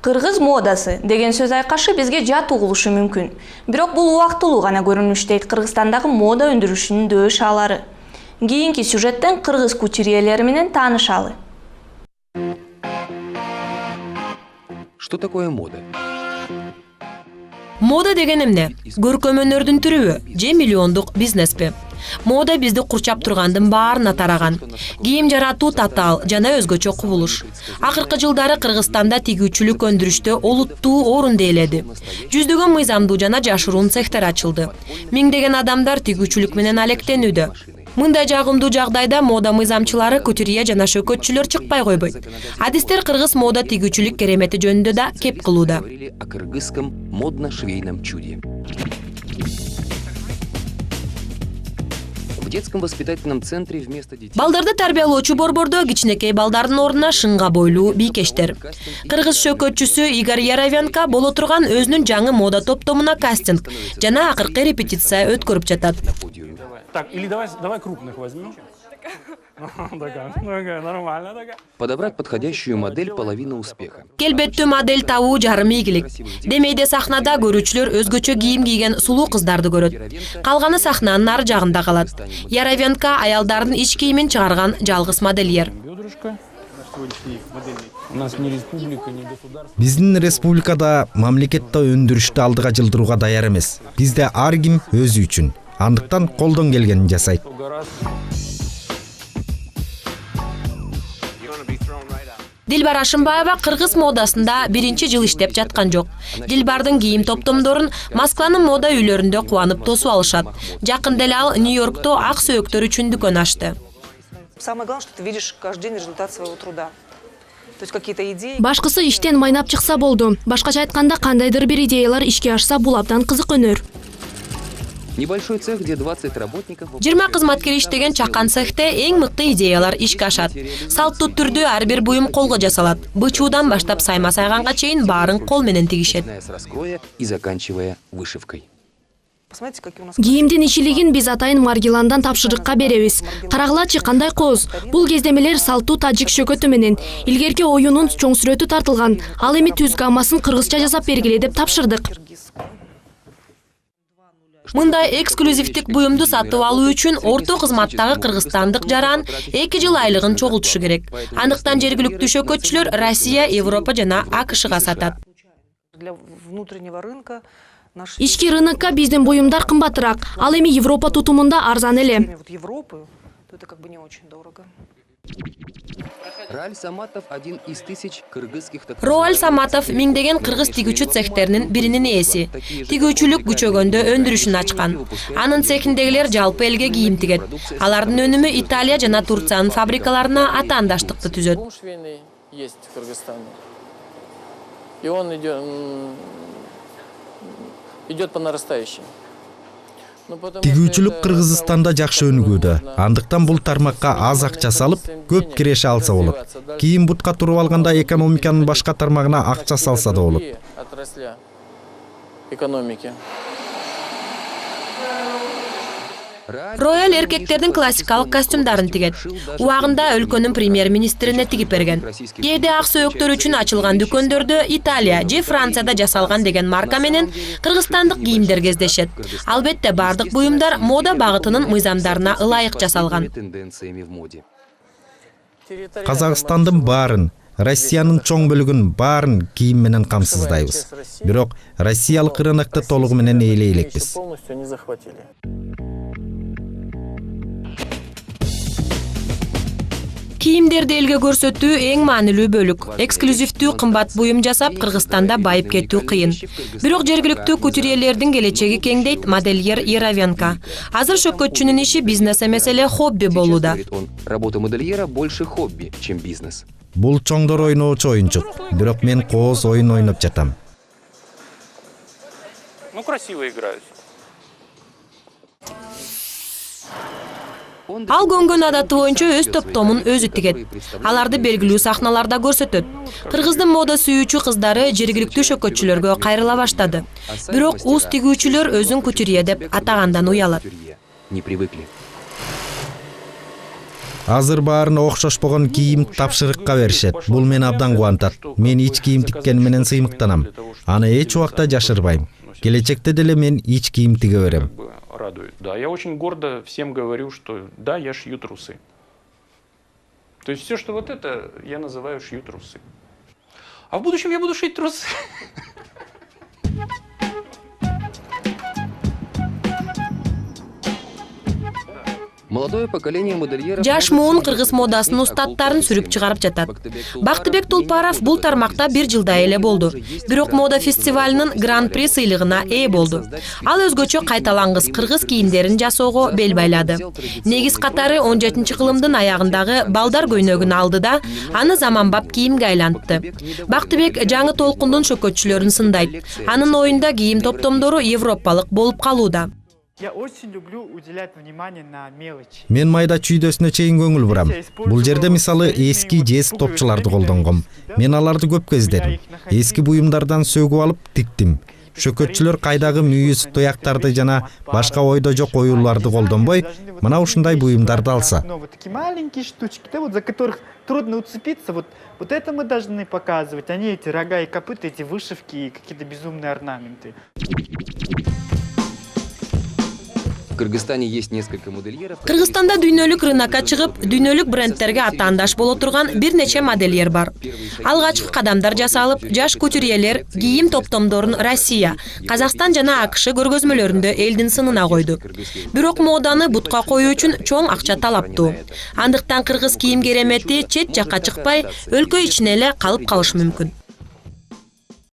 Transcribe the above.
Кыргыз модасы деген сөз айкашы бизге жат угулушу мүмкүн. Бирок бул убактылуу гана көрүнүш дейт Кыргызстандагы мода өндүрүшүнүн дөш алары. Кийинки сюжеттен кыргыз кутюрьелери менен таанышалы. Что такое мода? Мода деген эмне? Көркөм өнөрдүн түрүбү же миллиондук бизнеспи? Мода бизди курчап тургандын баарына тараган. Кийим жаратуу татаал жана өзгөчө кубулуш. Акыркы жылдары Кыргызстанда тигүүчүлүк өндүрүштө олуттуу орунду ээледи. Жүздөгөн мыйзамдуу жана жашыруун цехтер ачылды. Миңдеген адамдар тигүүчүлүк менен алектенүүдө. Мындай жагымдуу жагдайда мода мыйзамчылары кутюрье жана шөкөтчүлөр чыкпай койбойт. Адистер кыргыз мода тигүүчүлүк керемети жөнүндө да кеп кылууда. О кыргызском модно-швейном чуде. В детском воспитательном центре вместо детей... Балдарды тарбиялоочу борбордо кичинекей балдардын ордуна шыңга бойлуу бийкештер. Кыргыз шөкөтчүсү Игорь Яровенко боло турган өзүнүн жаңы мода топтомуна кастинг жана акыркы репетиция өткөрүп жатат. Так, или давай крупных возьмем. Нормально такая. Подобрать подходящую модель — половина успеха. Келбеттүү модель табуу жарым ийгилик. Демейде сахнада көрүүчүлөр өзгөчө кийим кийген сулуу кыздарды көрөт. Калганы сахнанын ары жагында калат. Яровенко аялдардын ич кийимин чыгарган жалгыз модельер. Биздин республикада мамлекетте өндүрүштү алдыга жылдырууга даяр эмес. Бизде ар ким өзү үчүн, андыктан колдон келгенин жасайт. Дилбар Ашымбаева кыргыз модасында биринчи жыл иштеп жаткан жок. Дилбардын кийим топтомдорун Москванын мода үйлөрүндө кубанып тосуп алышат. Жакында эле ал Нью-Йоркто ак сөөктөр үчүн дүкөн ачты. Самое главное, что ты видишь каждый день результат своего труда. То есть какие-то идеи. Башкысы иштен майнап чыкса болду. Башкача айтканда кандайдыр бир идеялар ишке ашса бул абдан кызык өнөр. Небольшой цех, где 20 работников... 20 кызматкер иштеген чакан цехте эң мыкты идеялар ишке ашат. Салттуу түрдө ар бир буюм колго жасалат. Бычуудан баштап сайма сайганга чейин баарын кол менен тигишет. С раскроя и заканчивая вышивкой. Кийимдин ичилигин биз атайын Маргиландан тапшырыкка беребиз. Карагылачы кандай кооз. Бул кездемелер салттуу тажик шөкөтү менен илгерки оюнун чоң сүрөтү тартылган. Ал эми түз гаммасын кыргызча жасап бергиле деп тапшырдык. Мындай эксклюзивдик буюмду сатып алуу үчүн орто кызматтагы кыргызстандык жаран 2 жыл айлыгын чогултушу керек. Андыктан жергиликтүү шөкөтчүлөр Россия, Европа жана АКШга сатат. Ички рынокко биздин буюмдар кымбатыраак. Ал эми Европа тутумунда арзан эле. Роаль Саматов — один из тысяч кыргызских... Роаль Саматов миңдеген кыргыз тигүүчү цехтеринин биринин ээси. Тигүүчүлүк күчөгөндө өндүрүшүн ачкан. Анын цехиндегилер жалпы элге кийим тигет. Алардын өнүмү Италия жана Турциянын фабрикаларына атаандаштыкты түзөт. Есть в Кыргызстане. И он идет по нарастающей. Тигүүчүлүк Кыргызстанда жакшы өнүгүүдө. Андыктан бул тармакка аз акча салып, көп киреше алса болот. Кийин бутка туруп алганда экономиканын башка тармагына акча салса да болот. Рояль эркектердин классикалык костюмдарын тигет. Убагында өлкөнүн премьер-министрине тигип берген. Кээде ак сөөктөр үчүн ачылган дүкөндөрдө Италия же Францияда жасалган деген марка менен кыргызстандык кийимдер кездешет. Албетте бардык буюмдар мода багытынын мыйзамдарына ылайык жасалган. Казакстандын баарын, Россиянын чоң бөлүгүн баарын кийим менен камсыздайбыз. Бирок россиялык рынокто толугу менен ээлей элекпиз. Кийимдерди элге көрсөтүү эң маанилүү бөлүк. Эксклюзивдүү кымбат буюм жасап Кыргызстанда байып кетүү кыйын. Бирок жергиликтүү кутюрьелердин келечеги кең дейт модельер Яровенко. Азыр шөкөтчүнүн иши бизнес эмес эле хобби болууда. Работа модельера больше хобби, чем бизнес. Бул чоңдор ойноочу оюнчук. Бирок мен кооз оюн ойноп жатам. Ну, красиво играют. Ал көнгөн адаты боюнча өз топтомун өзү тигет. Аларды белгилүү сахналарда көрсөтөт. Кыргыздын мода сүйүүчү кыздары жергиликтүү шөкөтчүлөргө кайрыла баштады. Бирок уз тигүүчүлөр өзүн кутюрье деп атагандан уялат. Не привыкли. Азыр баарына окшош болгон кийим тапшырыкка беришет. Бул мени абдан кубантат. Мен ич кийим тиккен менен сыймыктанам. Аны эч убакта жашырбайм. Келечекте деле мен ич кийим тиге берем. Радует. Да, я очень гордо всем говорю, что да, я шью трусы. То есть все, что вот это, я называю шью трусы. А в будущем я буду шить трусы. Молодое поколение модельеров... Жаш муун кыргыз модасынын устаттарын сүрүп чыгарып жатат. Бактыбек Тулпаров бул тармакта 1 жылда эле болду. Бирок мода фестивалынын гран-при сыйлыгына ээ болду. Ал өзгөчө кайталангыс кыргыз кийимдерин жасоого бел байлады. Негиз катары 17-кылымдын аягындагы балдар көйнөгүн алды да, аны заманбап кийимге айлантты. Бактыбек жаңы толкундун шөкөтчүлөрүн сындайт. Анын оюнда кийим топтомдору европалык болуп калууда. Я очень люблю уделять внимание на мелочи. Мен майда чүйдөсүнө чейин көңүл бурам. Бул жерде мисалы эски жез топчуларды колдонгом. Мен аларды көп кездедим. Эски буюмдардан сөгүп алып тиктим. Шөкөтчүлөр кайдагы мүйүз туяктарды жана башка ойдо жок оюларды колдонбой, мына ушундай буюмдарды алса. Но вот такие маленькие штучки, да, вот за которых трудно уцепиться, вот это мы должны показывать, а не эти рога и копыта, эти вышивки и какие-то безумные орнаменты. В Кыргызстане есть несколько модельеров... Кыргызстанда дүйнөлүк рынокко чыгып, дүйнөлүк брендтерге атаандаш боло турган бир нече модельер бар. Алгачкы кадамдар жасалып, жаш кутюрьелер кийим топтомдорун Россия, Казакстан жана АКШ көргөзмөлөрүндө элдин сынына койду. Бирок моданы бутка коюу үчүн чоң акча талаптуу. Андыктан кыргыз кийим керемети чет жакка чыкпай, өлкө ичине эле калып калышы мүмкүн.